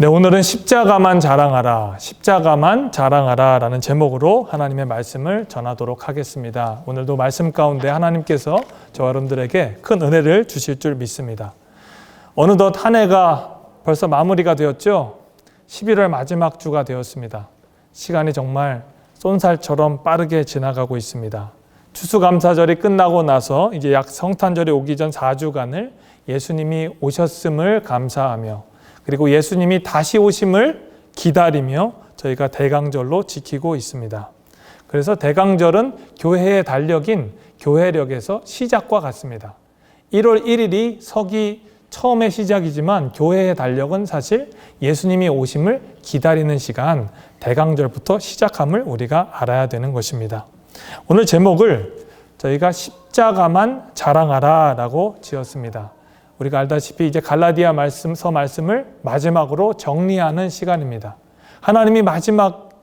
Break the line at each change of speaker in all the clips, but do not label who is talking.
네, 오늘은 십자가만 자랑하라, 십자가만 자랑하라 라는 제목으로 하나님의 말씀을 전하도록 하겠습니다. 오늘도 말씀 가운데 하나님께서 저와 여러분들에게 큰 은혜를 주실 줄 믿습니다. 어느덧 한 해가 벌써 마무리가 되었죠. 11월 마지막 주가 되었습니다. 시간이 정말 쏜살처럼 빠르게 지나가고 있습니다. 추수감사절이 끝나고 나서 이제 약 성탄절이 오기 전 4주간을 예수님이 오셨음을 감사하며, 그리고 예수님이 다시 오심을 기다리며 저희가 대강절로 지키고 있습니다. 그래서 대강절은 교회의 달력인 교회력에서 시작과 같습니다. 1월 1일이 서기 처음의 시작이지만 교회의 달력은 사실 예수님이 오심을 기다리는 시간, 대강절부터 시작함을 우리가 알아야 되는 것입니다. 오늘 제목을 저희가 십자가만 자랑하라 라고 지었습니다. 우리가 알다시피 이제 갈라디아 말씀을 마지막으로 정리하는 시간입니다. 하나님이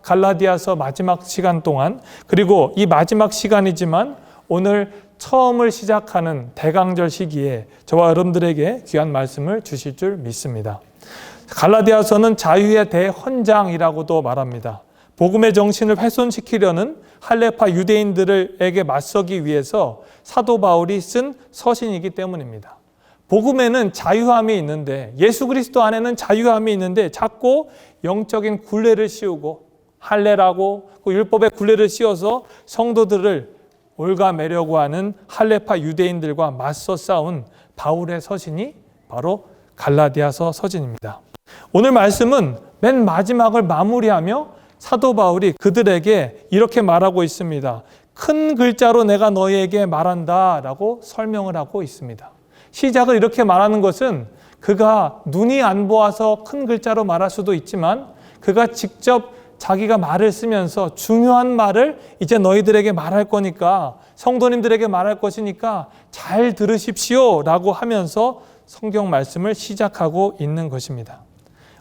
갈라디아서 마지막 시간 동안, 그리고 이 마지막 시간이지만 오늘 처음을 시작하는 대강절 시기에 저와 여러분들에게 귀한 말씀을 주실 줄 믿습니다. 갈라디아서는 자유의 대헌장이라고도 말합니다. 복음의 정신을 훼손시키려는 할레파 유대인들에게 맞서기 위해서 사도 바울이 쓴 서신이기 때문입니다. 복음에는 자유함이 있는데, 예수 그리스도 안에는 자유함이 있는데 자꾸 영적인 굴레를 씌우고 할례라고 그 율법의 굴레를 씌워서 성도들을 올가매려고 하는 할레파 유대인들과 맞서 싸운 바울의 서신이 바로 갈라디아서 서신입니다. 오늘 말씀은 맨 마지막을 마무리하며 사도 바울이 그들에게 이렇게 말하고 있습니다. 큰 글자로 내가 너희에게 말한다 라고 설명을 하고 있습니다. 시작을 이렇게 말하는 것은 그가 눈이 안 보아서 큰 글자로 말할 수도 있지만, 그가 직접 자기가 말을 쓰면서 중요한 말을 이제 너희들에게 말할 거니까, 성도님들에게 말할 것이니까 잘 들으십시오 라고 하면서 성경 말씀을 시작하고 있는 것입니다.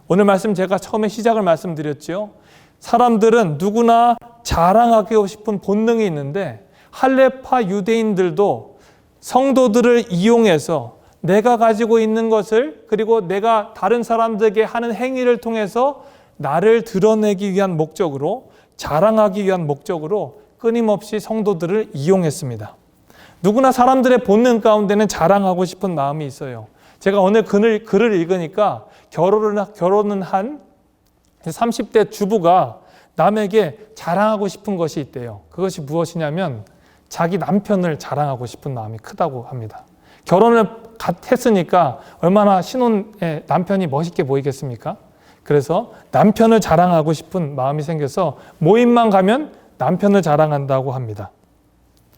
오늘 말씀 제가 처음에 시작을 말씀드렸죠. 사람들은 누구나 자랑하고 싶은 본능이 있는데, 할레파 유대인들도 성도들을 이용해서 내가 가지고 있는 것을, 그리고 내가 다른 사람들에게 하는 행위를 통해서 나를 드러내기 위한 목적으로, 자랑하기 위한 목적으로 끊임없이 성도들을 이용했습니다. 누구나 사람들의 본능 가운데는 자랑하고 싶은 마음이 있어요. 제가 오늘 글을 읽으니까 결혼은 한 30대 주부가 남에게 자랑하고 싶은 것이 있대요. 그것이 무엇이냐면 자기 남편을 자랑하고 싶은 마음이 크다고 합니다. 결혼을 했으니까 얼마나 신혼에 남편이 멋있게 보이겠습니까? 그래서 남편을 자랑하고 싶은 마음이 생겨서 모임만 가면 남편을 자랑한다고 합니다.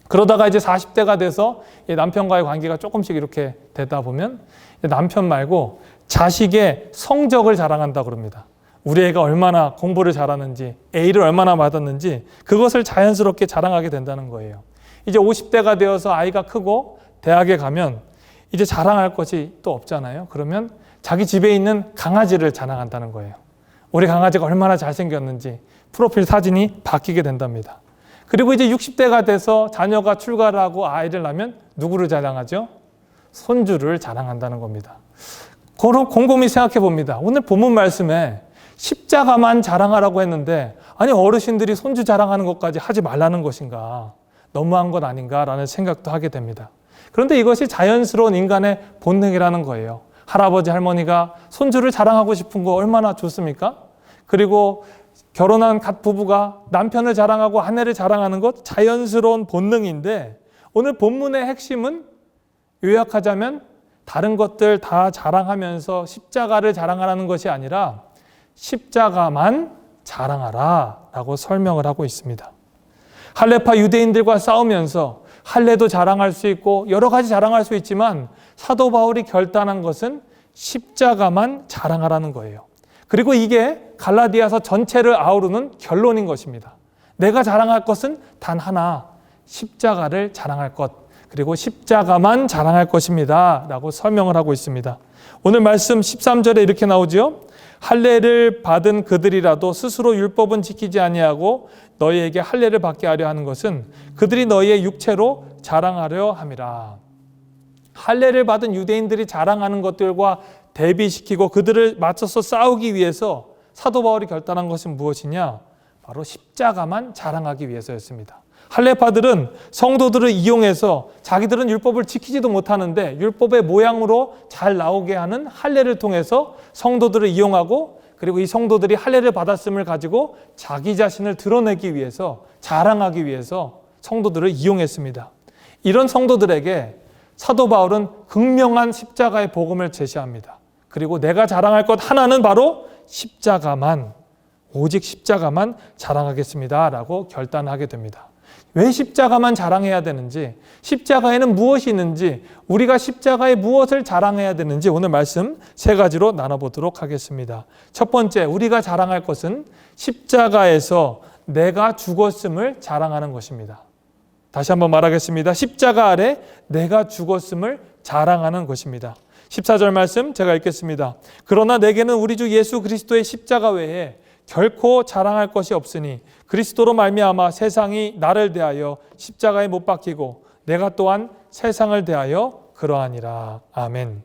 그러다가 이제 40대가 돼서 남편과의 관계가 조금씩 이렇게 되다 보면 남편 말고 자식의 성적을 자랑한다고 그럽니다. 우리 애가 얼마나 공부를 잘하는지, A를 얼마나 받았는지 그것을 자연스럽게 자랑하게 된다는 거예요. 이제 50대가 되어서 아이가 크고 대학에 가면 이제 자랑할 것이 또 없잖아요. 그러면 자기 집에 있는 강아지를 자랑한다는 거예요. 우리 강아지가 얼마나 잘생겼는지 프로필 사진이 바뀌게 된답니다. 그리고 이제 60대가 돼서 자녀가 출가를 하고 아이를 낳으면 누구를 자랑하죠? 손주를 자랑한다는 겁니다. 곰곰이 생각해 봅니다. 오늘 본문 말씀에 십자가만 자랑하라고 했는데, 아니 어르신들이 손주 자랑하는 것까지 하지 말라는 것인가? 너무한 것 아닌가라는 생각도 하게 됩니다. 그런데 이것이 자연스러운 인간의 본능이라는 거예요. 할아버지 할머니가 손주를 자랑하고 싶은 거 얼마나 좋습니까? 그리고 결혼한 갓 부부가 남편을 자랑하고 아내를 자랑하는 것 자연스러운 본능인데, 오늘 본문의 핵심은 요약하자면 다른 것들 다 자랑하면서 십자가를 자랑하라는 것이 아니라 십자가만 자랑하라 라고 설명을 하고 있습니다. 할레파 유대인들과 싸우면서 할례도 자랑할 수 있고 여러 가지 자랑할 수 있지만 사도 바울이 결단한 것은 십자가만 자랑하라는 거예요. 그리고 이게 갈라디아서 전체를 아우르는 결론인 것입니다. 내가 자랑할 것은 단 하나, 십자가를 자랑할 것, 그리고 십자가만 자랑할 것입니다 라고 설명을 하고 있습니다. 오늘 말씀 13절에 이렇게 나오죠. 할례를 받은 그들이라도 스스로 율법은 지키지 아니하고 너희에게 할례를 받게 하려 하는 것은 그들이 너희의 육체로 자랑하려 함이라. 할례를 받은 유대인들이 자랑하는 것들과 대비시키고 그들을 맞서서 싸우기 위해서 사도 바울이 결단한 것은 무엇이냐? 바로 십자가만 자랑하기 위해서였습니다. 할례파들은 성도들을 이용해서 자기들은 율법을 지키지도 못하는데 율법의 모양으로 잘 나오게 하는 할례를 통해서 성도들을 이용하고, 그리고 이 성도들이 할례를 받았음을 가지고 자기 자신을 드러내기 위해서, 자랑하기 위해서 성도들을 이용했습니다. 이런 성도들에게 사도 바울은 극명한 십자가의 복음을 제시합니다. 그리고 내가 자랑할 것 하나는 바로 십자가만, 오직 십자가만 자랑하겠습니다 라고 결단하게 됩니다. 왜 십자가만 자랑해야 되는지, 십자가에는 무엇이 있는지, 우리가 십자가에 무엇을 자랑해야 되는지 오늘 말씀 세 가지로 나눠보도록 하겠습니다. 첫 번째, 우리가 자랑할 것은 십자가에서 내가 죽었음을 자랑하는 것입니다. 다시 한번 말하겠습니다. 십자가 아래 내가 죽었음을 자랑하는 것입니다. 14절 말씀 제가 읽겠습니다. 그러나 내게는 우리 주 예수 그리스도의 십자가 외에 결코 자랑할 것이 없으니 그리스도로 말미암아 세상이 나를 대하여 십자가에 못 박히고 내가 또한 세상을 대하여 그러하니라. 아멘.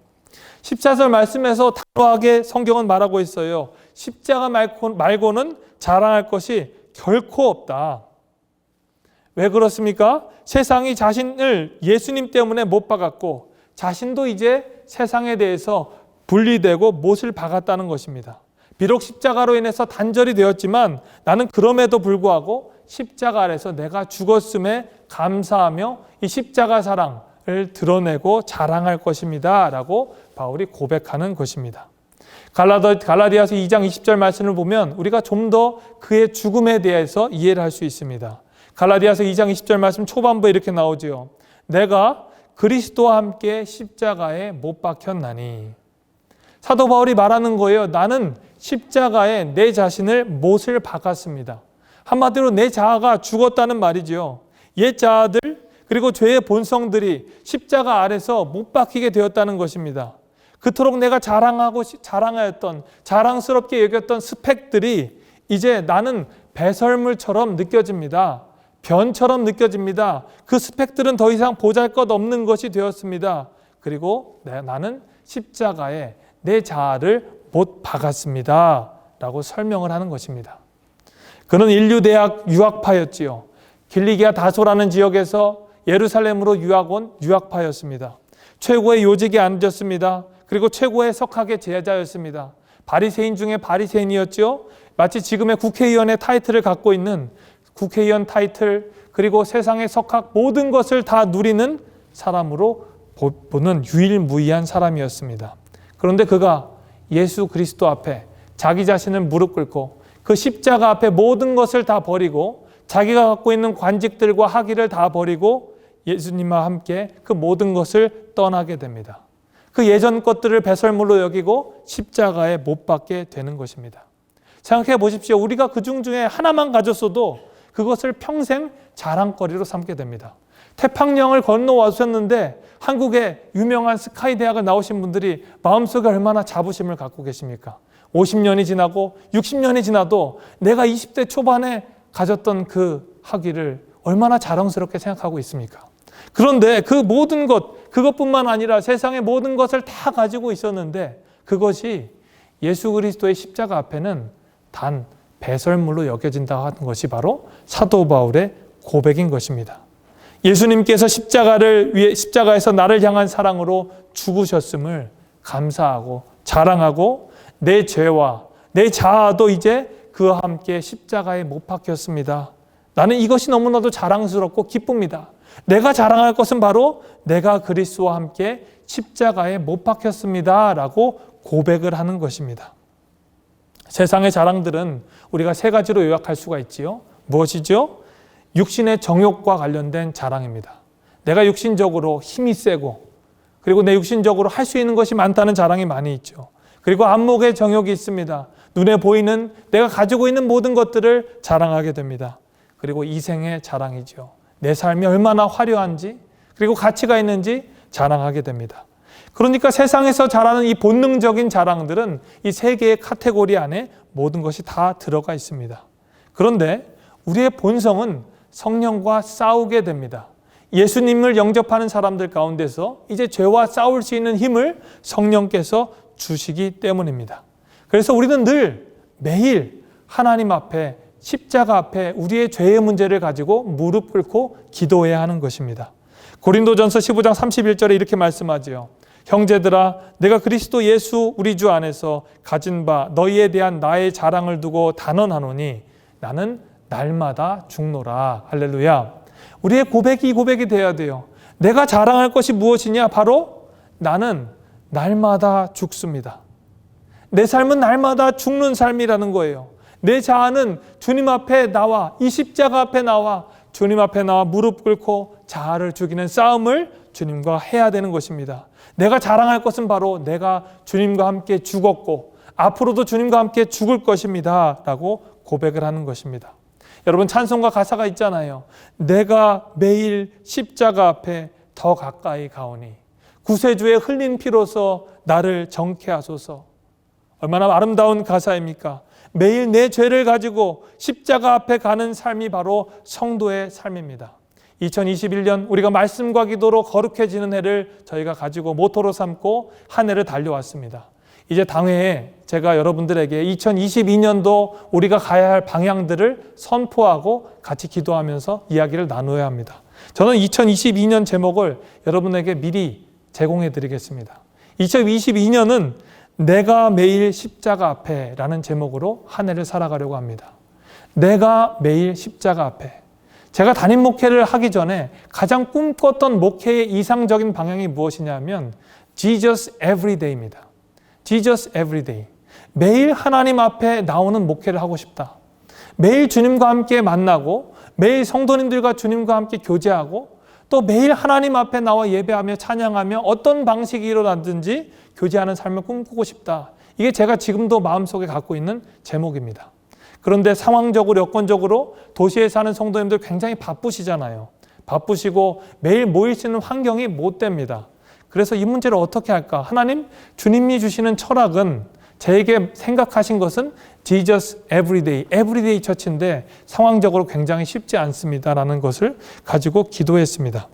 14절 말씀에서 단호하게 성경은 말하고 있어요. 십자가 말고는 자랑할 것이 결코 없다. 왜 그렇습니까? 세상이 자신을 예수님 때문에 못 박았고 자신도 이제 세상에 대해서 분리되고 못을 박았다는 것입니다. 비록 십자가로 인해서 단절이 되었지만 나는 그럼에도 불구하고 십자가 아래서 내가 죽었음에 감사하며 이 십자가 사랑을 드러내고 자랑할 것입니다 라고 바울이 고백하는 것입니다. 갈라디아서 2장 20절 말씀을 보면 우리가 좀 더 그의 죽음에 대해서 이해를 할 수 있습니다. 갈라디아서 2장 20절 말씀 초반부에 이렇게 나오지요. 내가 그리스도와 함께 십자가에 못 박혔나니. 사도 바울이 말하는 거예요. 나는 십자가에 내 자신을 못을 박았습니다. 한마디로 내 자아가 죽었다는 말이죠. 옛 자아들 그리고 죄의 본성들이 십자가 아래서 못 박히게 되었다는 것입니다. 그토록 내가 자랑하였던, 자랑스럽게 여겼던 스펙들이 이제 나는 배설물처럼 느껴집니다. 변처럼 느껴집니다. 그 스펙들은 더 이상 보잘것없는 것이 되었습니다. 그리고 나는 십자가에 내 자아를 못 박았습니다 라고 설명을 하는 것입니다. 그는 인류대학 유학파였지요. 길리기아 다소라는 지역에서 예루살렘으로 유학 온 유학파였습니다. 최고의 요직에 앉았습니다. 그리고 최고의 석학의 제자였습니다. 바리새인 중에 바리새인이었죠. 마치 지금의 국회의원의 타이틀을 갖고 있는 국회의원 타이틀, 그리고 세상의 석학 모든 것을 다 누리는 사람으로 보는 유일무이한 사람이었습니다. 그런데 그가 예수 그리스도 앞에 자기 자신을 무릎 꿇고 그 십자가 앞에 모든 것을 다 버리고 자기가 갖고 있는 관직들과 학위를 다 버리고 예수님과 함께 그 모든 것을 떠나게 됩니다. 그 예전 것들을 배설물로 여기고 십자가에 못 박게 되는 것입니다. 생각해 보십시오. 우리가 그중 중에 하나만 가졌어도 그것을 평생 자랑거리로 삼게 됩니다. 태평양을 건너와셨는데 한국의 유명한 스카이 대학을 나오신 분들이 마음속에 얼마나 자부심을 갖고 계십니까? 50년이 지나고 60년이 지나도 내가 20대 초반에 가졌던 그 학위를 얼마나 자랑스럽게 생각하고 있습니까? 그런데 그 모든 것, 그것뿐만 아니라 세상의 모든 것을 다 가지고 있었는데 그것이 예수 그리스도의 십자가 앞에는 단 배설물로 여겨진다 하는 것이 바로 사도 바울의 고백인 것입니다. 예수님께서 십자가에서 나를 향한 사랑으로 죽으셨음을 감사하고 자랑하고 내 죄와 내 자아도 이제 그와 함께 십자가에 못 박혔습니다. 나는 이것이 너무나도 자랑스럽고 기쁩니다. 내가 자랑할 것은 바로 내가 그리스도와 함께 십자가에 못 박혔습니다 라고 고백을 하는 것입니다. 세상의 자랑들은 우리가 세 가지로 요약할 수가 있지요. 무엇이죠? 육신의 정욕과 관련된 자랑입니다. 내가 육신적으로 힘이 세고 그리고 내 육신적으로 할 수 있는 것이 많다는 자랑이 많이 있죠. 그리고 안목의 정욕이 있습니다. 눈에 보이는 내가 가지고 있는 모든 것들을 자랑하게 됩니다. 그리고 이생의 자랑이죠. 내 삶이 얼마나 화려한지 그리고 가치가 있는지 자랑하게 됩니다. 그러니까 세상에서 자라는 이 본능적인 자랑들은 이 세 개의 카테고리 안에 모든 것이 다 들어가 있습니다. 그런데 우리의 본성은 성령과 싸우게 됩니다. 예수님을 영접하는 사람들 가운데서 이제 죄와 싸울 수 있는 힘을 성령께서 주시기 때문입니다. 그래서 우리는 늘 매일 하나님 앞에 십자가 앞에 우리의 죄의 문제를 가지고 무릎 꿇고 기도해야 하는 것입니다. 고린도전서 15장 31절에 이렇게 말씀하지요. 형제들아, 내가 그리스도 예수 우리 주 안에서 가진 바 너희에 대한 나의 자랑을 두고 단언하노니 나는 날마다 죽노라. 할렐루야. 우리의 고백이 이 고백이 되어야 돼요. 내가 자랑할 것이 무엇이냐? 바로 나는 날마다 죽습니다. 내 삶은 날마다 죽는 삶이라는 거예요. 내 자아는 주님 앞에 나와, 이 십자가 앞에 나와, 주님 앞에 나와 무릎 꿇고 자아를 죽이는 싸움을 주님과 해야 되는 것입니다. 내가 자랑할 것은 바로 내가 주님과 함께 죽었고 앞으로도 주님과 함께 죽을 것입니다 라고 고백을 하는 것입니다. 여러분, 찬송가 가사가 있잖아요. 내가 매일 십자가 앞에 더 가까이 가오니 구세주의 흘린 피로서 나를 정케 하소서. 얼마나 아름다운 가사입니까? 매일 내 죄를 가지고 십자가 앞에 가는 삶이 바로 성도의 삶입니다. 2021년 우리가 말씀과 기도로 거룩해지는 해를 저희가 가지고 모토로 삼고 한 해를 달려왔습니다. 이제 당회에 제가 여러분들에게 2022년도 우리가 가야 할 방향들을 선포하고 같이 기도하면서 이야기를 나누어야 합니다. 저는 2022년 제목을 여러분에게 미리 제공해 드리겠습니다. 2022년은 내가 매일 십자가 앞에 라는 제목으로 한 해를 살아가려고 합니다. 내가 매일 십자가 앞에. 제가 담임 목회를 하기 전에 가장 꿈꿨던 목회의 이상적인 방향이 무엇이냐면 Jesus Everyday입니다. Jesus Everyday. 매일 하나님 앞에 나오는 목회를 하고 싶다. 매일 주님과 함께 만나고 매일 성도님들과 주님과 함께 교제하고 또 매일 하나님 앞에 나와 예배하며 찬양하며 어떤 방식이 일어나든지 교제하는 삶을 꿈꾸고 싶다. 이게 제가 지금도 마음속에 갖고 있는 제목입니다. 그런데 상황적으로 여건적으로 도시에 사는 성도님들 굉장히 바쁘시잖아요. 바쁘시고 매일 모일 수 있는 환경이 못 됩니다. 그래서 이 문제를 어떻게 할까? 하나님, 주님이 주시는 철학은 저에게 생각하신 것은 Jesus Everyday, Everyday 처치인데 상황적으로 굉장히 쉽지 않습니다라는 것을 가지고 기도했습니다.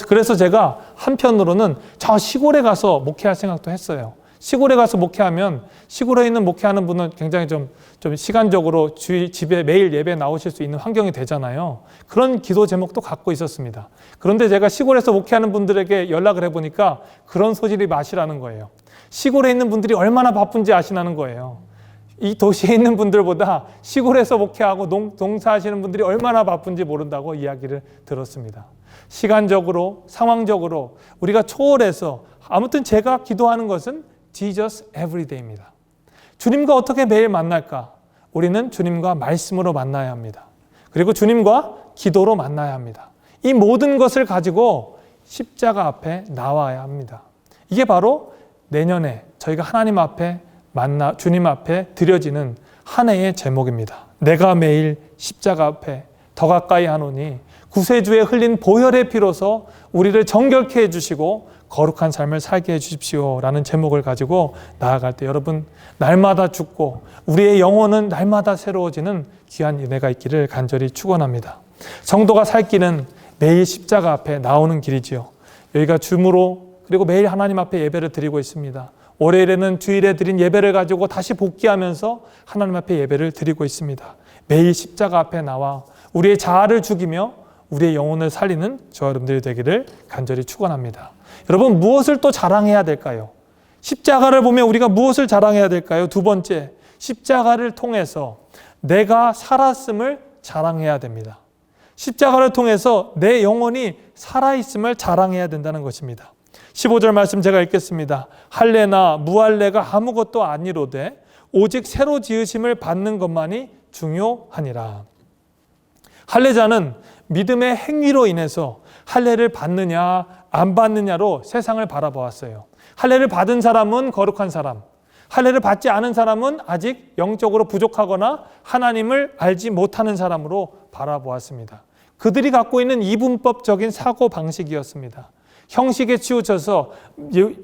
그래서 제가 한편으로는 저 시골에 가서 목회할 생각도 했어요. 시골에 가서 목회하면 시골에 있는 목회하는 분은 굉장히 좀 시간적으로 집에 매일 예배 나오실 수 있는 환경이 되잖아요. 그런 기도 제목도 갖고 있었습니다. 그런데 제가 시골에서 목회하는 분들에게 연락을 해보니까 그런 소질이 맛이라는 거예요. 시골에 있는 분들이 얼마나 바쁜지 아시라는 거예요. 이 도시에 있는 분들보다 시골에서 목회하고 농사하시는 분들이 얼마나 바쁜지 모른다고 이야기를 들었습니다. 시간적으로, 상황적으로 우리가 초월해서 아무튼 제가 기도하는 것은 Jesus Everyday입니다. 주님과 어떻게 매일 만날까? 우리는 주님과 말씀으로 만나야 합니다. 그리고 주님과 기도로 만나야 합니다. 이 모든 것을 가지고 십자가 앞에 나와야 합니다. 이게 바로 내년에 저희가 하나님 앞에 주님 앞에 드려지는 한 해의 제목입니다. 내가 매일 십자가 앞에 더 가까이 하노니 구세주의 흘린 보혈의 피로서 우리를 정결케 해주시고 거룩한 삶을 살게 해주십시오 라는 제목을 가지고 나아갈 때 여러분, 날마다 죽고 우리의 영혼은 날마다 새로워지는 귀한 은혜가 있기를 간절히 축원합니다. 성도가 살 길은 매일 십자가 앞에 나오는 길이지요. 여기가 줌으로 그리고 매일 하나님 앞에 예배를 드리고 있습니다. 월요일에는 주일에 드린 예배를 가지고 다시 복귀하면서 하나님 앞에 예배를 드리고 있습니다. 매일 십자가 앞에 나와 우리의 자아를 죽이며 우리의 영혼을 살리는 저와 여러분들이 되기를 간절히 축원합니다. 여러분, 무엇을 또 자랑해야 될까요? 십자가를 보면 우리가 무엇을 자랑해야 될까요? 두 번째, 십자가를 통해서 내가 살았음을 자랑해야 됩니다. 십자가를 통해서 내 영혼이 살아있음을 자랑해야 된다는 것입니다. 15절 말씀 제가 읽겠습니다. 할례나 무할례가 아무것도 아니로되 오직 새로 지으심을 받는 것만이 중요하니라. 할례자는 믿음의 행위로 인해서 할례를 받느냐 안 받느냐로 세상을 바라보았어요. 할례를 받은 사람은 거룩한 사람, 할례를 받지 않은 사람은 아직 영적으로 부족하거나 하나님을 알지 못하는 사람으로 바라보았습니다. 그들이 갖고 있는 이분법적인 사고 방식이었습니다. 형식에 치우쳐서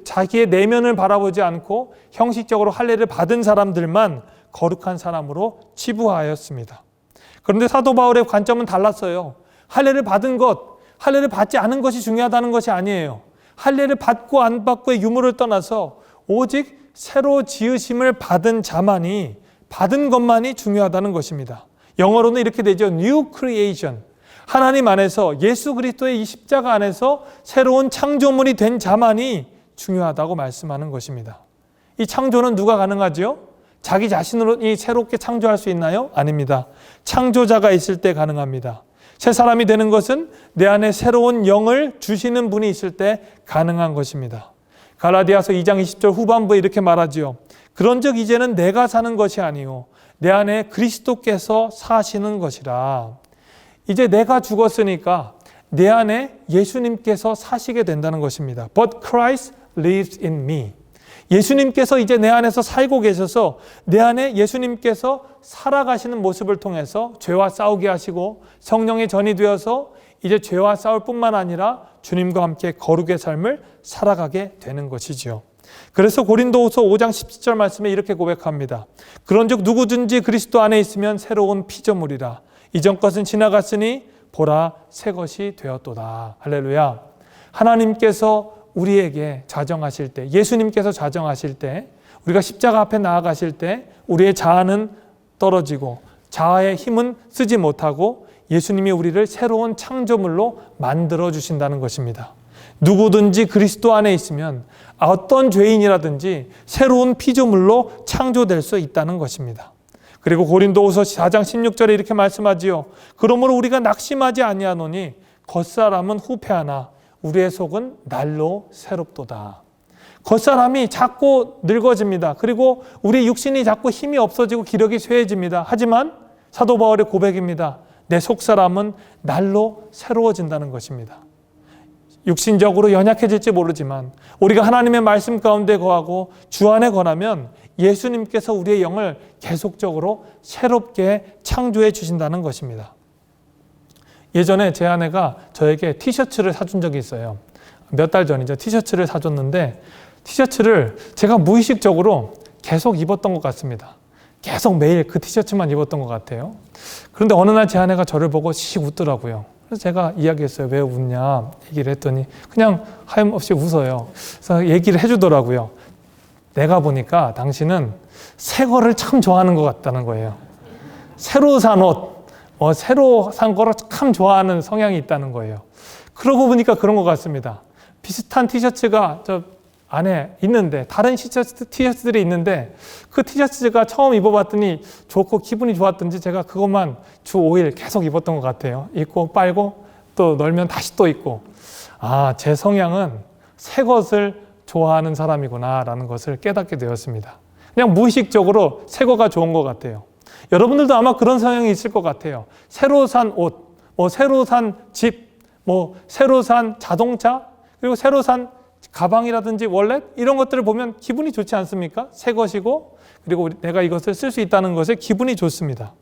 자기의 내면을 바라보지 않고 형식적으로 할례를 받은 사람들만 거룩한 사람으로 치부하였습니다. 그런데 사도 바울의 관점은 달랐어요. 할례를 받은 것, 할례를 받지 않은 것이 중요하다는 것이 아니에요. 할례를 받고 안 받고의 유무를 떠나서 오직 새로 지으심을 받은 자만이, 받은 것만이 중요하다는 것입니다. 영어로는 이렇게 되죠. New creation. 하나님 안에서, 예수 그리스도의 이 십자가 안에서 새로운 창조물이 된 자만이 중요하다고 말씀하는 것입니다. 이 창조는 누가 가능하죠? 자기 자신으로 새롭게 창조할 수 있나요? 아닙니다. 창조자가 있을 때 가능합니다. 새 사람이 되는 것은 내 안에 새로운 영을 주시는 분이 있을 때 가능한 것입니다. 갈라디아서 2장 20절 후반부에 이렇게 말하지요. 그런즉 이제는 내가 사는 것이 아니요 내 안에 그리스도께서 사시는 것이라. 이제 내가 죽었으니까 내 안에 예수님께서 사시게 된다는 것입니다. But Christ lives in me. 예수님께서 이제 내 안에서 살고 계셔서 내 안에 예수님께서 살아가시는 모습을 통해서 죄와 싸우게 하시고 성령의 전이 되어서 이제 죄와 싸울 뿐만 아니라 주님과 함께 거룩의 삶을 살아가게 되는 것이지요. 그래서 고린도후서 5장 17절 말씀에 이렇게 고백합니다. 그런즉 누구든지 그리스도 안에 있으면 새로운 피조물이라. 이전 것은 지나갔으니 보라 새 것이 되었도다. 할렐루야. 하나님께서 우리에게 자정하실 때, 예수님께서 자정하실 때, 우리가 십자가 앞에 나아가실 때 우리의 자아는 떨어지고 자아의 힘은 쓰지 못하고 예수님이 우리를 새로운 창조물로 만들어 주신다는 것입니다. 누구든지 그리스도 안에 있으면 어떤 죄인이라든지 새로운 피조물로 창조될 수 있다는 것입니다. 그리고 고린도후서 4장 16절에 이렇게 말씀하지요. 그러므로 우리가 낙심하지 아니하노니 겉사람은 후패하나 우리의 속은 날로 새롭도다. 겉사람이 자꾸 늙어집니다. 그리고 우리 육신이 자꾸 힘이 없어지고 기력이 쇠해집니다. 하지만 사도 바울의 고백입니다. 내 속사람은 날로 새로워진다는 것입니다. 육신적으로 연약해질지 모르지만 우리가 하나님의 말씀 가운데 거하고 주 안에 거하면 예수님께서 우리의 영을 계속적으로 새롭게 창조해 주신다는 것입니다. 예전에 제 아내가 저에게 티셔츠를 사준 적이 있어요. 몇 달 전이죠. 티셔츠를 사줬는데 티셔츠를 제가 무의식적으로 계속 입었던 것 같습니다. 계속 매일 그 티셔츠만 입었던 것 같아요. 그런데 어느 날 제 아내가 저를 보고 씩 웃더라고요. 그래서 제가 이야기했어요. 왜 웃냐 얘기를 했더니 그냥 하염없이 웃어요. 그래서 얘기를 해주더라고요. 내가 보니까 당신은 새 거를 참 좋아하는 것 같다는 거예요. 새로 산 옷, 새로 산 거를 참 좋아하는 성향이 있다는 거예요. 그러고 보니까 그런 것 같습니다. 비슷한 티셔츠가 저 안에 있는데, 다른 티셔츠들이 있는데 그 티셔츠가 처음 입어봤더니 좋고 기분이 좋았던지 제가 그것만 주 5일 계속 입었던 것 같아요. 입고 빨고 또 널면 다시 또 입고, 아, 제 성향은 새 것을 좋아하는 사람이구나 라는 것을 깨닫게 되었습니다. 그냥 무의식적으로 새 거가 좋은 것 같아요. 여러분들도 아마 그런 성향이 있을 것 같아요. 새로 산 옷, 새로 산 집, 새로 산 자동차, 그리고 새로 산 가방이라든지 월렛 이런 것들을 보면 기분이 좋지 않습니까? 새 것이고 그리고 내가 이것을 쓸 수 있다는 것에 기분이 좋습니다.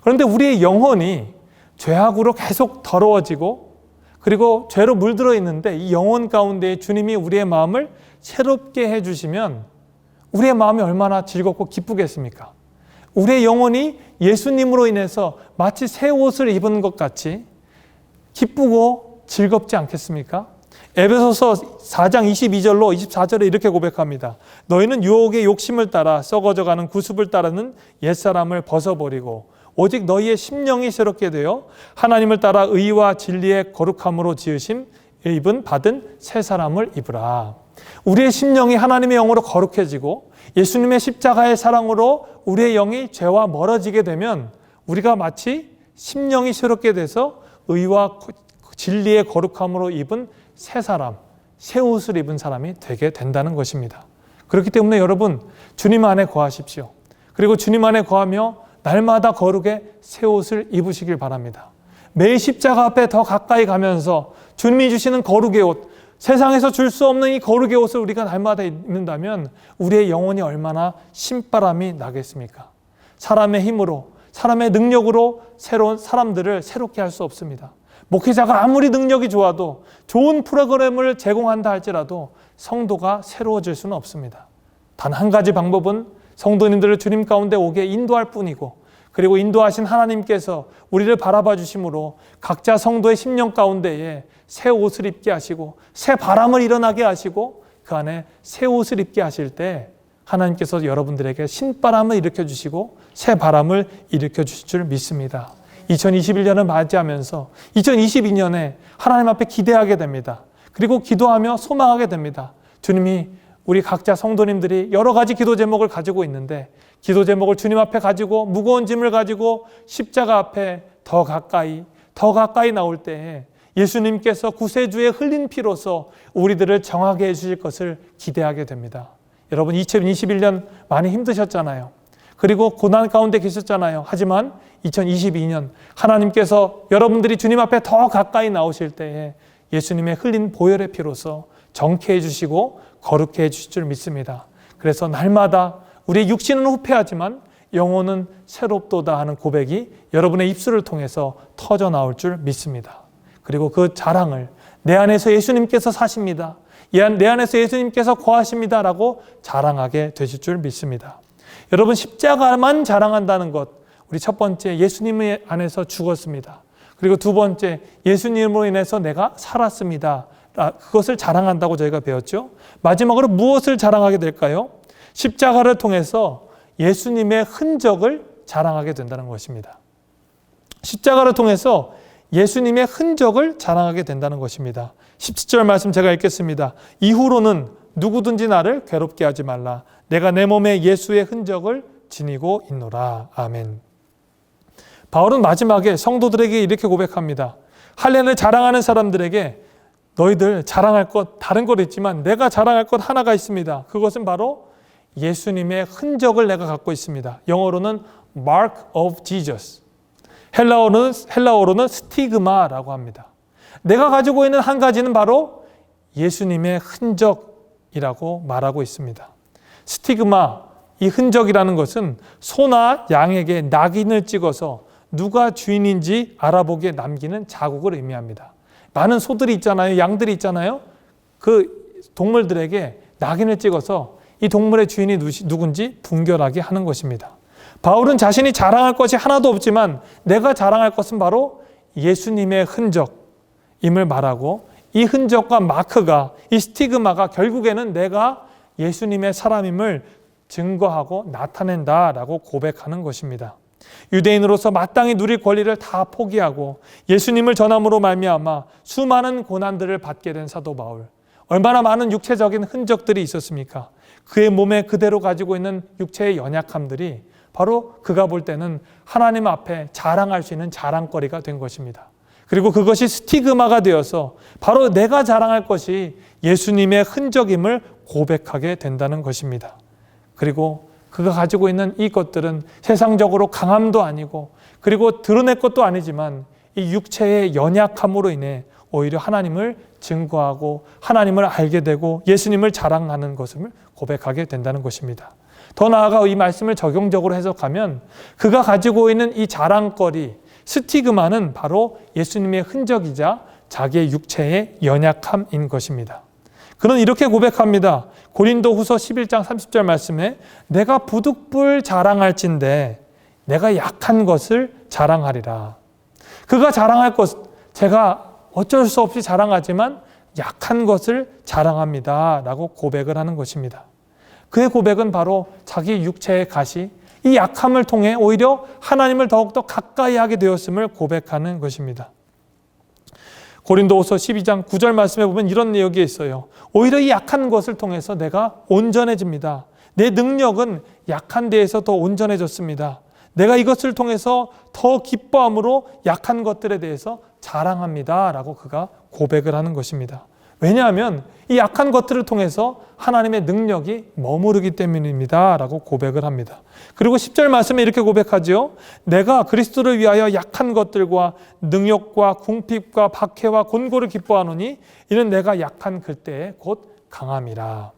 그런데 우리의 영혼이 죄악으로 계속 더러워지고 그리고 죄로 물들어 있는데 이 영혼 가운데 주님이 우리의 마음을 새롭게 해주시면 우리의 마음이 얼마나 즐겁고 기쁘겠습니까? 우리의 영혼이 예수님으로 인해서 마치 새 옷을 입은 것 같이 기쁘고 즐겁지 않겠습니까? 에베소서 4장 22절로 24절에 이렇게 고백합니다. 너희는 유혹의 욕심을 따라 썩어져가는 구습을 따르는 옛사람을 벗어버리고 오직 너희의 심령이 새롭게 되어 하나님을 따라 의와 진리의 거룩함으로 지으심 입은 받은 새 사람을 입으라. 우리의 심령이 하나님의 영으로 거룩해지고 예수님의 십자가의 사랑으로 우리의 영이 죄와 멀어지게 되면 우리가 마치 심령이 새롭게 돼서 의와 진리의 거룩함으로 입은 새 사람, 새 옷을 입은 사람이 되게 된다는 것입니다. 그렇기 때문에 여러분 주님 안에 거하십시오. 그리고 주님 안에 거하며 날마다 거룩의 새 옷을 입으시길 바랍니다. 매일 십자가 앞에 더 가까이 가면서 주님이 주시는 거룩의 옷, 세상에서 줄 수 없는 이 거룩의 옷을 우리가 날마다 입는다면 우리의 영혼이 얼마나 신바람이 나겠습니까? 사람의 힘으로, 사람의 능력으로 새로운 사람들을 새롭게 할 수 없습니다. 목회자가 아무리 능력이 좋아도 좋은 프로그램을 제공한다 할지라도 성도가 새로워질 수는 없습니다. 단 한 가지 방법은 성도님들을 주님 가운데 오게 인도할 뿐이고 그리고 인도하신 하나님께서 우리를 바라봐 주심으로 각자 성도의 심령 가운데에 새 옷을 입게 하시고 새 바람을 일어나게 하시고 그 안에 새 옷을 입게 하실 때 하나님께서 여러분들에게 신바람을 일으켜 주시고 새 바람을 일으켜 주실 줄 믿습니다. 2021년을 맞이하면서 2022년에 하나님 앞에 기대하게 됩니다. 그리고 기도하며 소망하게 됩니다. 주님이 우리 각자 성도님들이 여러 가지 기도 제목을 가지고 있는데 기도 제목을 주님 앞에 가지고 무거운 짐을 가지고 십자가 앞에 더 가까이 나올 때에 예수님께서 구세주의 흘린 피로서 우리들을 정하게 해주실 것을 기대하게 됩니다. 여러분 2021년 많이 힘드셨잖아요. 그리고 고난 가운데 계셨잖아요. 하지만 2022년 하나님께서 여러분들이 주님 앞에 더 가까이 나오실 때에 예수님의 흘린 보혈의 피로서 정케해 주시고 거룩해 주실 줄 믿습니다. 그래서 날마다 우리의 육신은 후패하지만 영혼은 새롭도다 하는 고백이 여러분의 입술을 통해서 터져 나올 줄 믿습니다. 그리고 그 자랑을 내 안에서 예수님께서 사십니다. 내 안에서 예수님께서 거하십니다 라고 자랑하게 되실 줄 믿습니다. 여러분 십자가만 자랑한다는 것, 우리 첫 번째 예수님 안에서 죽었습니다. 그리고 두 번째 예수님으로 인해서 내가 살았습니다. 그것을 자랑한다고 저희가 배웠죠. 마지막으로 무엇을 자랑하게 될까요? 십자가를 통해서 예수님의 흔적을 자랑하게 된다는 것입니다. 십자가를 통해서 예수님의 흔적을 자랑하게 된다는 것입니다. 17절 말씀 제가 읽겠습니다. 이후로는 누구든지 나를 괴롭게 하지 말라. 내가 내 몸에 예수의 흔적을 지니고 있노라. 아멘. 바울은 마지막에 성도들에게 이렇게 고백합니다. 할례를 자랑하는 사람들에게 너희들 자랑할 것 다른 것 있지만 내가 자랑할 것 하나가 있습니다. 그것은 바로 예수님의 흔적을 내가 갖고 있습니다. 영어로는 Mark of Jesus. 헬라어로는 스티그마라고 합니다. 내가 가지고 있는 한 가지는 바로 예수님의 흔적이라고 말하고 있습니다. 스티그마, 이 흔적이라는 것은 소나 양에게 낙인을 찍어서 누가 주인인지 알아보게 남기는 자국을 의미합니다. 많은 소들이 있잖아요. 양들이 있잖아요. 그 동물들에게 낙인을 찍어서 이 동물의 주인이 누군지 분별하게 하는 것입니다. 바울은 자신이 자랑할 것이 하나도 없지만 내가 자랑할 것은 바로 예수님의 흔적임을 말하고 이 흔적과 마크가, 이 스티그마가 결국에는 내가 예수님의 사람임을 증거하고 나타낸다라고 고백하는 것입니다. 유대인으로서 마땅히 누릴 권리를 다 포기하고 예수님을 전함으로 말미암아 수많은 고난들을 받게 된 사도 바울. 얼마나 많은 육체적인 흔적들이 있었습니까? 그의 몸에 그대로 가지고 있는 육체의 연약함들이 바로 그가 볼 때는 하나님 앞에 자랑할 수 있는 자랑거리가 된 것입니다. 그리고 그것이 스티그마가 되어서 바로 내가 자랑할 것이 예수님의 흔적임을 고백하게 된다는 것입니다. 그리고 그가 가지고 있는 이 것들은 세상적으로 강함도 아니고 그리고 드러낼 것도 아니지만 이 육체의 연약함으로 인해 오히려 하나님을 증거하고 하나님을 알게 되고 예수님을 자랑하는 것을 고백하게 된다는 것입니다. 더 나아가 이 말씀을 적용적으로 해석하면 그가 가지고 있는 이 자랑거리, 스티그마는 바로 예수님의 흔적이자 자기의 육체의 연약함인 것입니다. 그는 이렇게 고백합니다. 고린도후서 11장 30절 말씀에 내가 부득불 자랑할진대 내가 약한 것을 자랑하리라. 그가 자랑할 것, 제가 어쩔 수 없이 자랑하지만 약한 것을 자랑합니다 라고 고백을 하는 것입니다. 그의 고백은 바로 자기 육체의 가시, 이 약함을 통해 오히려 하나님을 더욱더 가까이 하게 되었음을 고백하는 것입니다. 고린도후서 12장 9절 말씀에 보면 이런 내용이 있어요. 오히려 이 약한 것을 통해서 내가 온전해집니다. 내 능력은 약한 데에서 더 온전해졌습니다. 내가 이것을 통해서 더 기뻐함으로 약한 것들에 대해서 자랑합니다 라고 그가 고백을 하는 것입니다. 왜냐하면 이 약한 것들을 통해서 하나님의 능력이 머무르기 때문입니다 라고 고백을 합니다. 그리고 10절 말씀에 이렇게 고백하죠. 내가 그리스도를 위하여 약한 것들과 능욕과 궁핍과 박해와 곤고를 기뻐하노니 이는 내가 약한 그때에 곧 강함이라.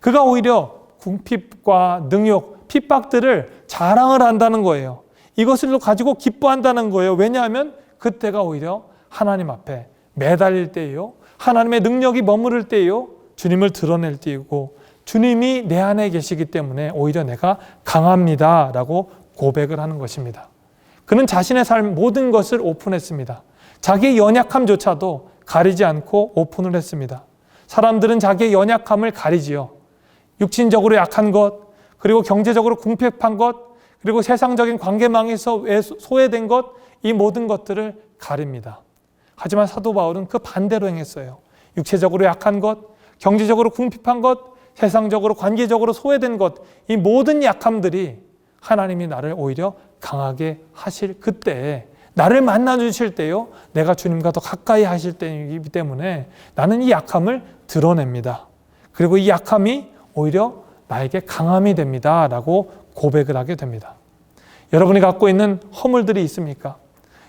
그가 오히려 궁핍과 능욕, 핍박들을 자랑을 한다는 거예요. 이것을 가지고 기뻐한다는 거예요. 왜냐하면 그때가 오히려 하나님 앞에 매달릴 때예요. 하나님의 능력이 머무를 때요, 주님을 드러낼 때이고 주님이 내 안에 계시기 때문에 오히려 내가 강합니다 라고 고백을 하는 것입니다. 그는 자신의 삶 모든 것을 오픈했습니다. 자기의 연약함조차도 가리지 않고 오픈을 했습니다. 사람들은 자기의 연약함을 가리지요. 육신적으로 약한 것, 그리고 경제적으로 궁핍한 것, 그리고 세상적인 관계망에서 소외된 것, 이 모든 것들을 가립니다. 하지만 사도 바울은 그 반대로 행했어요. 육체적으로 약한 것, 경제적으로 궁핍한 것, 세상적으로 관계적으로 소외된 것, 이 모든 약함들이 하나님이 나를 오히려 강하게 하실 그때에, 나를 만나 주실 때요, 내가 주님과 더 가까이 하실 때이기 때문에 나는 이 약함을 드러냅니다. 그리고 이 약함이 오히려 나에게 강함이 됩니다 라고 고백을 하게 됩니다. 여러분이 갖고 있는 허물들이 있습니까?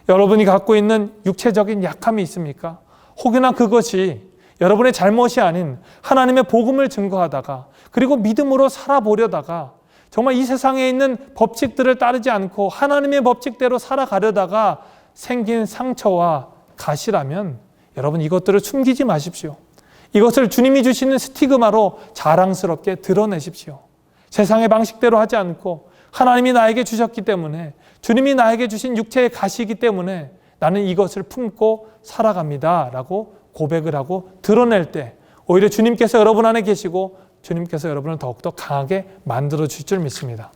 여러분이 갖고 있는 육체적인 약함이 있습니까? 혹여나 그것이 여러분의 잘못이 아닌 하나님의 복음을 증거하다가, 그리고 믿음으로 살아보려다가 정말 이 세상에 있는 법칙들을 따르지 않고 하나님의 법칙대로 살아가려다가 생긴 상처와 가시라면 여러분, 이것들을 숨기지 마십시오. 이것을 주님이 주시는 스티그마로 자랑스럽게 드러내십시오. 세상의 방식대로 하지 않고 하나님이 나에게 주셨기 때문에, 주님이 나에게 주신 육체의 가시이기 때문에 나는 이것을 품고 살아갑니다 라고 고백을 하고 드러낼 때, 오히려 주님께서 여러분 안에 계시고 주님께서 여러분을 더욱더 강하게 만들어 주실 줄 믿습니다.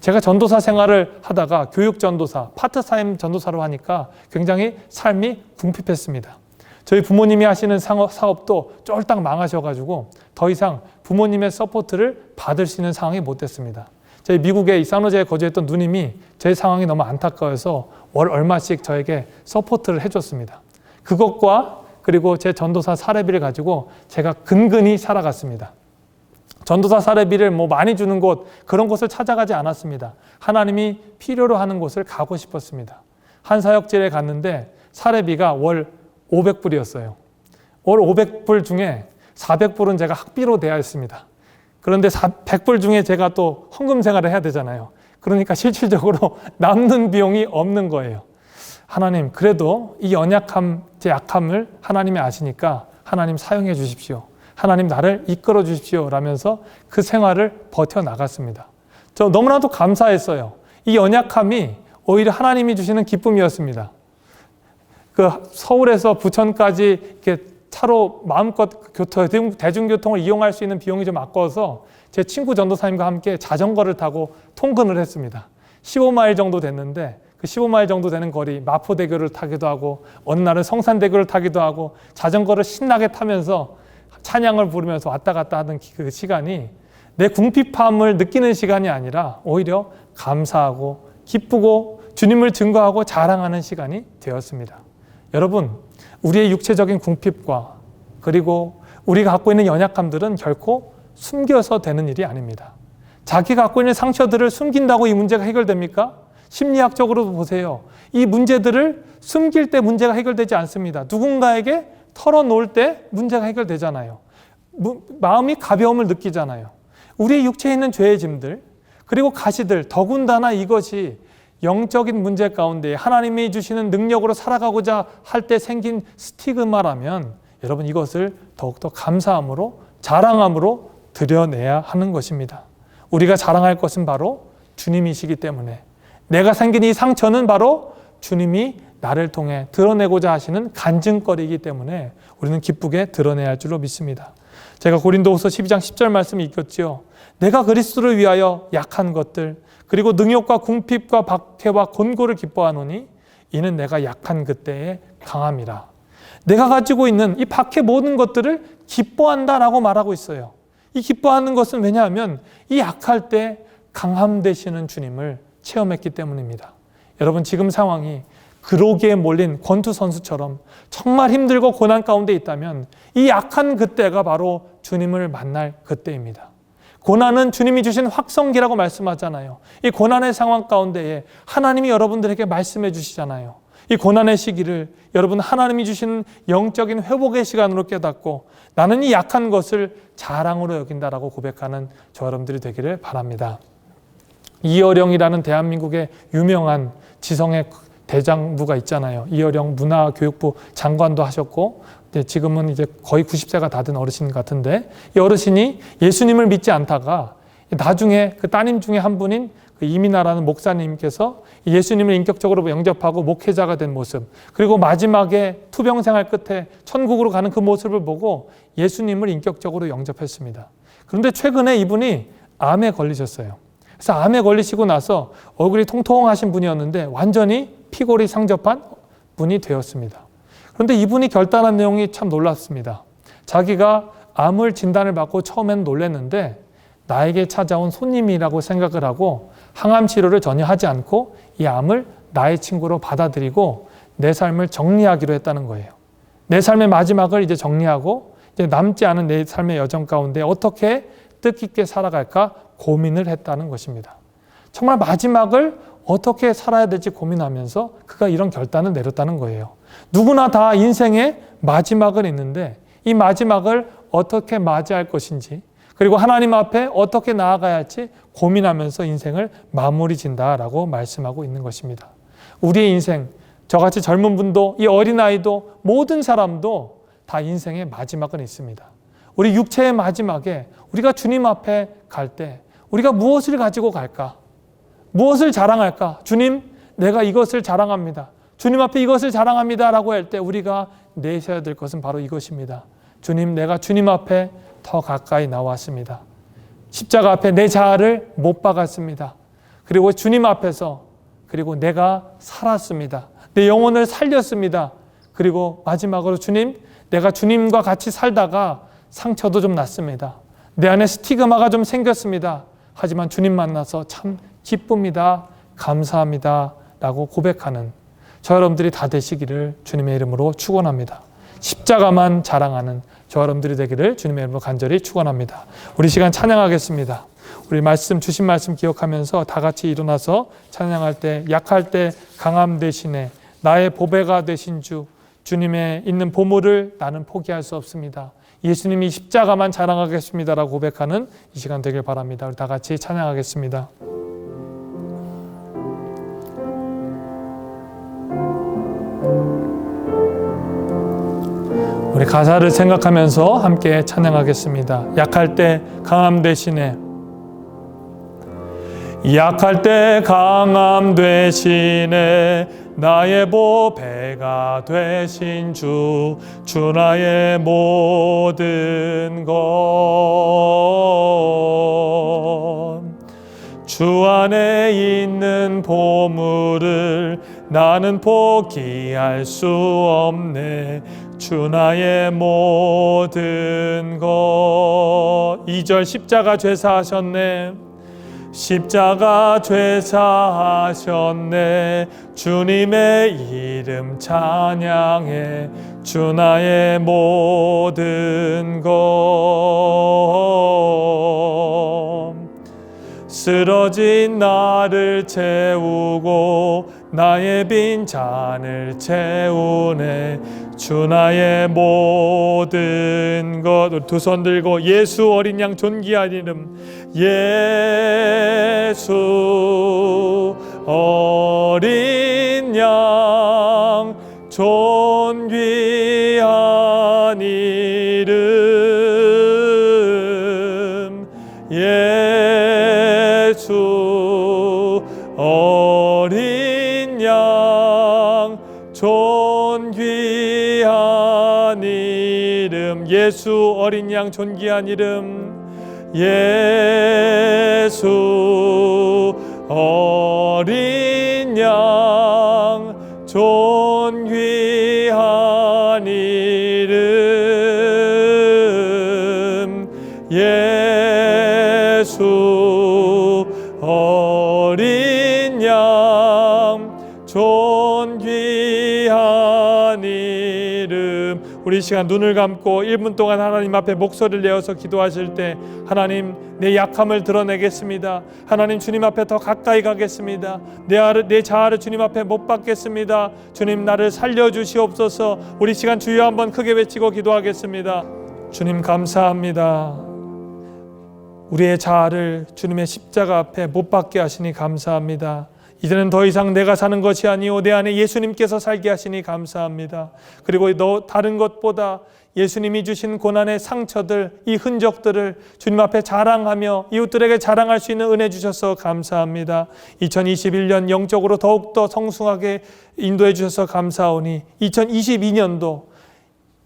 제가 전도사 생활을 하다가 교육전도사, 파트타임 전도사로 하니까 굉장히 삶이 궁핍했습니다. 저희 부모님이 하시는 사업도 쫄딱 망하셔가지고 더 이상 부모님의 서포트를 받을 수 있는 상황이 못 됐습니다. 저희 미국에 사노제에 거주했던 누님이 제 상황이 너무 안타까워서 월 얼마씩 저에게 서포트를 해줬습니다. 그것과 그리고 제 전도사 사례비를 가지고 제가 근근히 살아갔습니다. 전도사 사례비를 많이 주는 곳, 그런 곳을 찾아가지 않았습니다. 하나님이 필요로 하는 곳을 가고 싶었습니다. 한 사역지에 갔는데 사례비가 월 500불이었어요. 월 500불 중에 400불은 제가 학비로 대야 했습니다. 그런데 100불 중에 제가 또 헌금 생활을 해야 되잖아요. 그러니까 실질적으로 남는 비용이 없는 거예요. 하나님, 그래도 이 연약함, 제 약함을 하나님이 아시니까 하나님 사용해 주십시오. 하나님 나를 이끌어 주십시오 라면서 그 생활을 버텨나갔습니다. 저 너무나도 감사했어요. 이 연약함이 오히려 하나님이 주시는 기쁨이었습니다. 그 서울에서 부천까지 이렇게 차로 마음껏 대중교통을 이용할 수 있는 비용이 좀 아까워서 제 친구 전도사님과 함께 자전거를 타고 통근을 했습니다. 15마일 정도 됐는데 그 15마일 정도 되는 거리, 마포대교를 타기도 하고 어느 날은 성산대교를 타기도 하고 자전거를 신나게 타면서 찬양을 부르면서 왔다 갔다 하던 그 시간이 내 궁핍함을 느끼는 시간이 아니라 오히려 감사하고 기쁘고 주님을 증거하고 자랑하는 시간이 되었습니다. 여러분, 우리의 육체적인 궁핍과 그리고 우리가 갖고 있는 연약함들은 결코 숨겨서 되는 일이 아닙니다. 자기가 갖고 있는 상처들을 숨긴다고 이 문제가 해결됩니까? 심리학적으로도 보세요. 이 문제들을 숨길 때 문제가 해결되지 않습니다. 누군가에게 털어놓을 때 문제가 해결되잖아요. 마음이 가벼움을 느끼잖아요. 우리의 육체에 있는 죄의 짐들, 그리고 가시들, 더군다나 이것이 영적인 문제 가운데 하나님이 주시는 능력으로 살아가고자 할 때 생긴 스티그마라면 여러분, 이것을 더욱더 감사함으로, 자랑함으로 드러내야 하는 것입니다. 우리가 자랑할 것은 바로 주님이시기 때문에, 내가 생긴 이 상처는 바로 주님이 나를 통해 드러내고자 하시는 간증거리이기 때문에 우리는 기쁘게 드러내야 할 줄로 믿습니다. 제가 고린도후서 12장 10절 말씀이 있겠지요. 내가 그리스도를 위하여 약한 것들, 그리고 능욕과 궁핍과 박해와 곤고를 기뻐하노니 이는 내가 약한 그때에 강함이라. 내가 가지고 있는 이 박해 모든 것들을 기뻐한다라고 말하고 있어요. 이 기뻐하는 것은 왜냐하면 이 약할 때 강함 되시는 주님을 체험했기 때문입니다. 여러분, 지금 상황이 그로기에 몰린 권투 선수처럼 정말 힘들고 고난 가운데 있다면 이 약한 그때가 바로 주님을 만날 그때입니다. 고난은 주님이 주신 확성기라고 말씀하잖아요. 이 고난의 상황 가운데에 하나님이 여러분들에게 말씀해 주시잖아요. 이 고난의 시기를 여러분, 하나님이 주시는 영적인 회복의 시간으로 깨닫고 나는 이 약한 것을 자랑으로 여긴다라고 고백하는 저 여러분들이 되기를 바랍니다. 이어령이라는 대한민국의 유명한 지성의 대장부가 있잖아요. 이어령 문화교육부 장관도 하셨고 지금은 이제 거의 90세가 다 된 어르신 같은데, 이 어르신이 예수님을 믿지 않다가 나중에 그 따님 중에 한 분인 그 이민아라는 목사님께서 예수님을 인격적으로 영접하고 목회자가 된 모습, 그리고 마지막에 투병 생활 끝에 천국으로 가는 그 모습을 보고 예수님을 인격적으로 영접했습니다. 그런데 최근에 이분이 암에 걸리셨어요. 그래서 암에 걸리시고 나서 얼굴이 통통하신 분이었는데 완전히 피골이 상접한 분이 되었습니다. 그런데 이분이 결단한 내용이 참 놀랍습니다. 자기가 암을 진단을 받고 처음에는 놀랐는데 나에게 찾아온 손님이라고 생각을 하고 항암 치료를 전혀 하지 않고 이 암을 나의 친구로 받아들이고 내 삶을 정리하기로 했다는 거예요. 내 삶의 마지막을 이제 정리하고 이제 남지 않은 내 삶의 여정 가운데 어떻게 뜻깊게 살아갈까 고민을 했다는 것입니다. 정말 마지막을 어떻게 살아야 될지 고민하면서 그가 이런 결단을 내렸다는 거예요. 누구나 다 인생의 마지막은 있는데 이 마지막을 어떻게 맞이할 것인지, 그리고 하나님 앞에 어떻게 나아가야 할지 고민하면서 인생을 마무리 진다라고 말씀하고 있는 것입니다. 우리의 인생, 저같이 젊은 분도 이 어린아이도 모든 사람도 다 인생의 마지막은 있습니다. 우리 육체의 마지막에 우리가 주님 앞에 갈 때 우리가 무엇을 가지고 갈까? 무엇을 자랑할까? 주님, 내가 이것을 자랑합니다. 주님 앞에 이것을 자랑합니다 라고 할 때 우리가 내셔야 될 것은 바로 이것입니다. 주님, 내가 주님 앞에 더 가까이 나왔습니다. 십자가 앞에 내 자아를 못 박았습니다. 그리고 주님 앞에서 그리고 내가 살았습니다. 내 영혼을 살렸습니다. 그리고 마지막으로 주님, 내가 주님과 같이 살다가 상처도 좀 났습니다. 내 안에 스티그마가 좀 생겼습니다. 하지만 주님 만나서 참 기쁩니다. 감사합니다. 라고 고백하는 저 여러분들이 다 되시기를 주님의 이름으로 축원합니다. 십자가만 자랑하는 저 여러분들이 되기를 주님의 이름으로 간절히 축원합니다. 우리 시간 찬양하겠습니다. 우리 말씀 주신 말씀 기억하면서 다 같이 일어나서 찬양할 때 약할 때 강함 대신에 나의 보배가 되신 주 주님의 있는 보물을 나는 포기할 수 없습니다. 예수님이 십자가만 자랑하겠습니다라고 고백하는 이 시간 되길 바랍니다. 우리 다 같이 찬양하겠습니다. 우리 가사를 생각하면서 함께 찬양하겠습니다. 약할 때 강함 대신에 약할 때 강함 대신에 나의 보배가 되신 주 나의 모든 것 주 안에 있는 보물을 나는 포기할 수 없네 주 나의 모든 것 2절 십자가 죄사하셨네 십자가 죄사하셨네 주님의 이름 찬양해 주 나의 모든 것 쓰러진 나를 채우고 나의 빈 잔을 채우네 주 나의 모든 것 두 손 들고 예수 어린 양 존귀한 이름 예수 어린 양 존귀한 이름 예수 어린 양 존귀한 이름 예수 어린 양 존귀한 이름 예수 어린 양 존귀한 이름 예수 어린 양 존귀한 이름 우리 시간 눈을 감고 1분 동안 하나님 앞에 목소리를 내어서 기도하실 때 하나님 내 약함을 드러내겠습니다. 하나님 주님 앞에 더 가까이 가겠습니다. 내 자아를 주님 앞에 못 받겠습니다. 주님 나를 살려주시옵소서. 우리 시간 주여 한번 크게 외치고 기도하겠습니다. 주님 감사합니다. 우리의 자아를 주님의 십자가 앞에 못 박게 하시니 감사합니다. 이제는 더 이상 내가 사는 것이 아니오 내 안에 예수님께서 살게 하시니 감사합니다. 그리고 다른 것보다 예수님이 주신 고난의 상처들, 이 흔적들을 주님 앞에 자랑하며 이웃들에게 자랑할 수 있는 은혜 주셔서 감사합니다. 2021년 영적으로 더욱더 성숙하게 인도해 주셔서 감사하오니 2022년도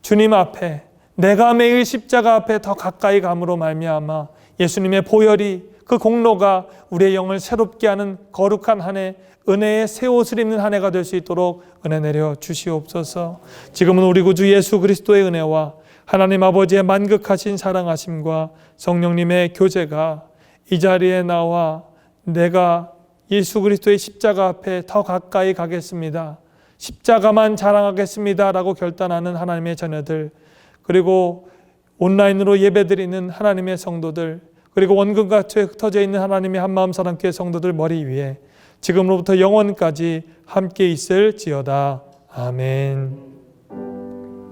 주님 앞에 내가 매일 십자가 앞에 더 가까이 감으로 말미암아 예수님의 보혈이 그 공로가 우리의 영을 새롭게 하는 거룩한 한 해, 은혜의 새 옷을 입는 한 해가 될 수 있도록 은혜 내려 주시옵소서. 지금은 우리 구주 예수 그리스도의 은혜와 하나님 아버지의 만극하신 사랑하심과 성령님의 교제가 이 자리에 나와 내가 예수 그리스도의 십자가 앞에 더 가까이 가겠습니다, 십자가만 자랑하겠습니다 라고 결단하는 하나님의 자녀들, 그리고 온라인으로 예배드리는 하나님의 성도들, 그리고 원근같이 흩어져 있는 하나님의 한마음 사랑교회 성도들 머리 위에 지금으로부터 영원까지 함께 있을지어다. 아멘.